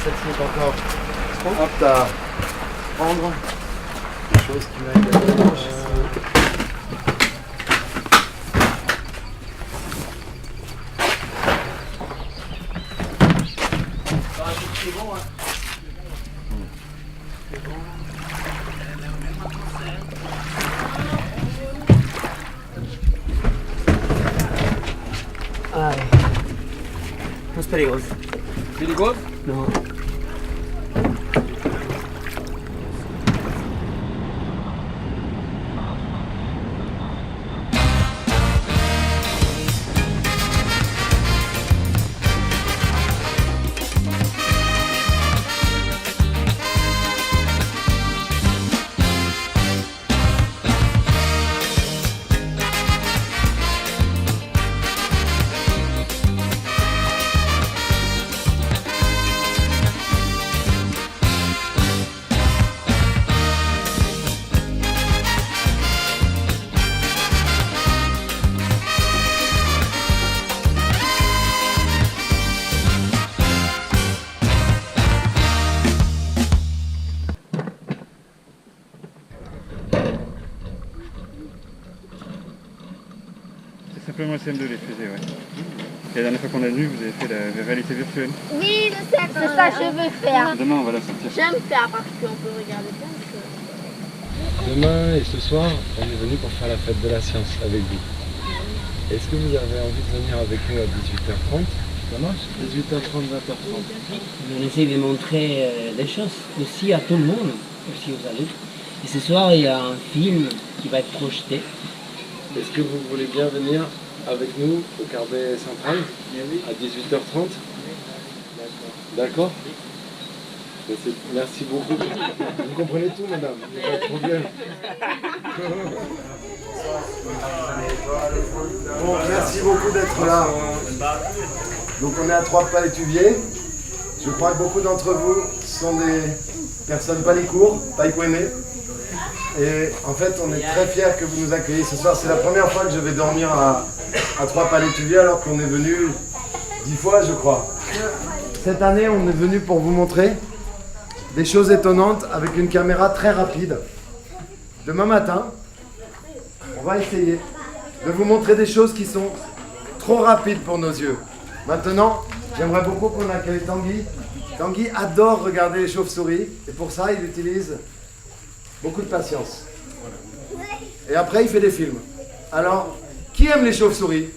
celle-ci est encore apte à prendre des choses qui m'aident à la gauche. C'est bon, hein. Ay, no es peligroso. ¿Peligroso? No. C'est simplement le CM2 les fusées, ouais. Et la dernière fois qu'on est venu, vous avez fait la réalité virtuelle. Oui, c'est ça que je veux faire. Demain, on va la sortir. J'aime faire parce qu'on peut regarder plein de choses. Demain et ce soir, on est venu pour faire la fête de la science avec vous. Est-ce que vous avez envie de venir avec nous à 18h30? Ça marche? 18h30, 20h30. On essaie de montrer des choses aussi à tout le monde, aussi aux adultes. Et ce soir, il y a un film qui va être projeté. Est-ce que vous voulez bien venir avec nous au Carbet Central à 18h30? D'accord. Merci beaucoup. Vous comprenez tout, madame? Il n'y a pas de problème. Bon, merci beaucoup d'être là. Donc on est à Trois-Palétuviers. Je crois que beaucoup d'entre vous sont des personnes Palécourt, Païkouéné. Et en fait, on est très fiers que vous nous accueilliez ce soir. C'est la première fois que je vais dormir à Trois-Palétuviers alors qu'on est venu 10 fois, je crois. Cette année, on est venu pour vous montrer des choses étonnantes avec une caméra très rapide. Demain matin, on va essayer de vous montrer des choses qui sont trop rapides pour nos yeux. Maintenant, j'aimerais beaucoup qu'on accueille Tanguy. Tanguy adore regarder les chauves-souris et pour ça, il utilise beaucoup de patience. Et après, il fait des films. Alors, qui aime les chauves-souris?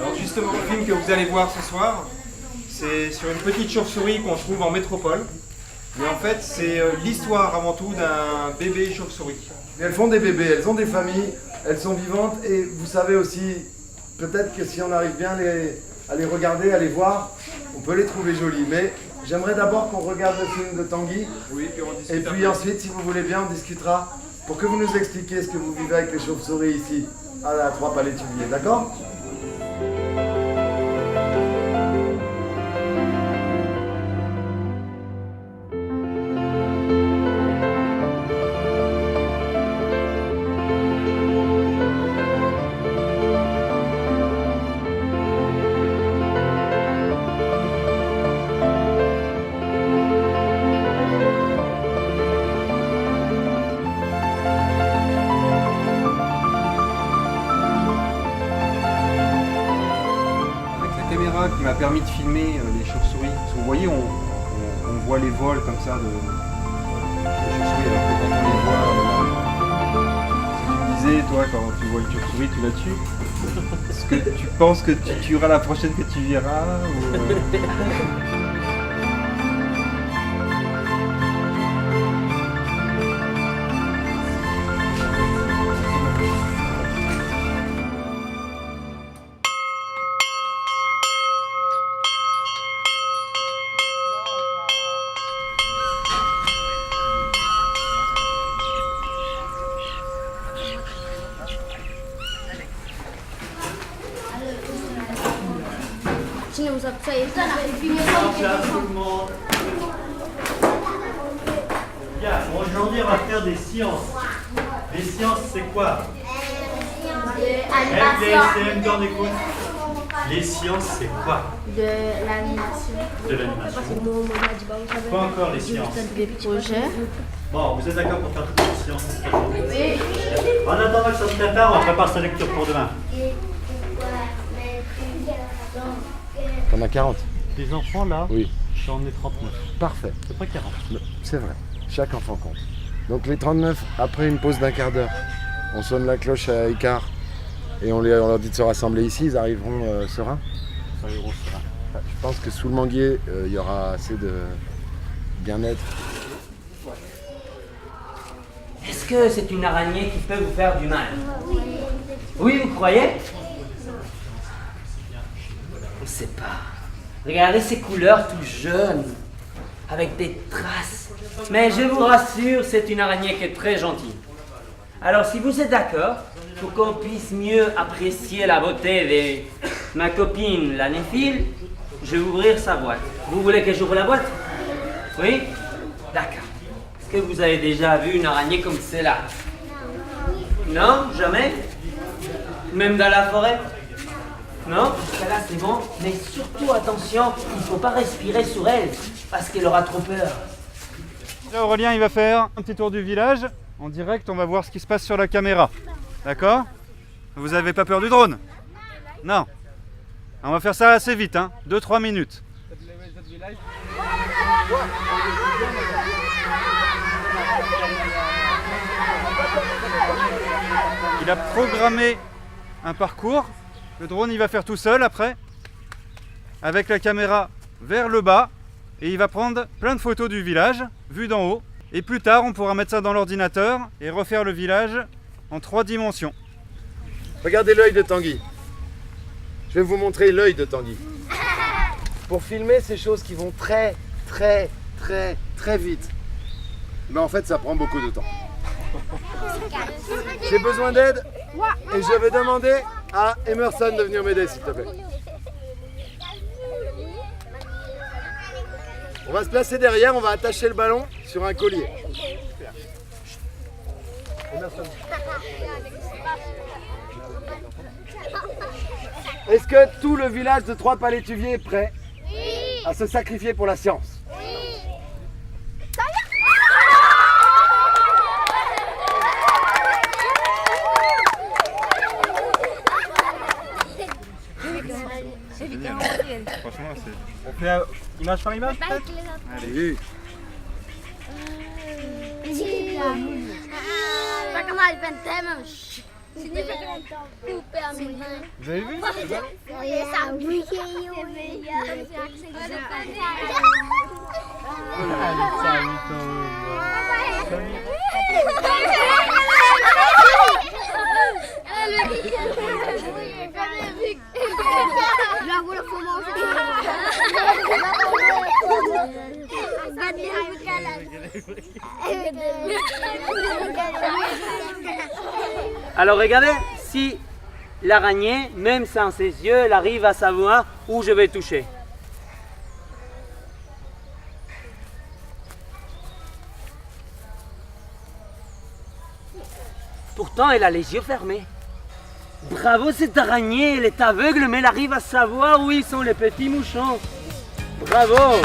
Alors justement, le film que vous allez voir ce soir, c'est sur une petite chauve-souris qu'on trouve en métropole. Mais en fait, c'est l'histoire avant tout d'un bébé chauve-souris. Et elles font des bébés, elles ont des familles, elles sont vivantes et vous savez aussi, peut-être que si on arrive bien à les regarder, à les voir, on peut les trouver jolies. Mais j'aimerais d'abord qu'on regarde le film de Tanguy. Oui, puis on discute Et puis ensuite, si vous voulez bien, on discutera pour que vous nous expliquiez ce que vous vivez avec les chauves-souris ici, à la Trois-Palétuviers, d'accord? qui m'a permis de filmer les chauves-souris. Parce que vous voyez, on voit les vols comme ça de chauves-souris, alors que quand on les voit, ce que tu disais, toi, quand tu vois une chauve-souris, tu la tues. Est-ce que tu penses que tu tueras la prochaine que tu verras ou, Bien, aujourd'hui on va faire des sciences. Les sciences c'est quoi? LPSM, on écoute. Les sciences, c'est quoi? De l'animation. De l'animation. Pas encore les sciences. Des projets. Bon, vous êtes d'accord pour faire toutes les sciences cette journée? Oui. En attendant que ça se prépare, on prépare sa lecture pour demain. T'en as 40. Les enfants là, Oui. j'en ai 39. Parfait. C'est pas 40. C'est vrai. Chaque enfant compte. Donc les 39, après une pause d'1 quart d'heure, on sonne la cloche à écart et on leur dit de se rassembler ici, ils arriveront sereins. Ça ira au serein. Je pense que sous le manguier, il y aura assez de bien-être. Est-ce que c'est une araignée qui peut vous faire du mal? Oui, vous croyez? On ne sait pas. Regardez ces couleurs tout jeunes, avec des traces. Mais je vous rassure, c'est une araignée qui est très gentille. Alors si vous êtes d'accord, pour qu'on puisse mieux apprécier la beauté de ma copine la néphile, je vais ouvrir sa boîte. Vous voulez que j'ouvre la boîte? Oui? D'accord. Est-ce que vous avez déjà vu une araignée comme celle-là? Non? Jamais? Même dans la forêt? Non? Là c'est bon, mais surtout attention, il ne faut pas respirer sur elle, parce qu'elle aura trop peur. Là, Aurélien, il va faire un petit tour du village. En direct, on va voir ce qui se passe sur la caméra. D'accord? Vous n'avez pas peur du drone? Non. On va faire ça assez vite, hein. 2-3 minutes. Il a programmé un parcours. Le drone, il va faire tout seul après, avec la caméra vers le bas, et il va prendre plein de photos du village, vues d'en haut. Et plus tard, on pourra mettre ça dans l'ordinateur et refaire le village en 3 dimensions. Regardez l'œil de Tanguy. Je vais vous montrer l'œil de Tanguy. Pour filmer ces choses qui vont très vite, mais en fait ça prend beaucoup de temps. J'ai besoin d'aide et je vais demander à Emerson de venir m'aider s'il te plaît. On va se placer derrière, on va attacher le ballon sur un collier. Emerson. Est-ce que tout le village de Trois-Palétuviers est prêt à se sacrifier pour la science? Franchement, c'est... On fait image par image peut-être? Allez. Vous avez vu? Alors regardez, si l'araignée, même sans ses yeux, elle arrive à savoir où je vais toucher. Pourtant, elle a les yeux fermés. Bravo cette araignée, elle est aveugle, mais elle arrive à savoir où ils sont les petits mouchons. Bravo!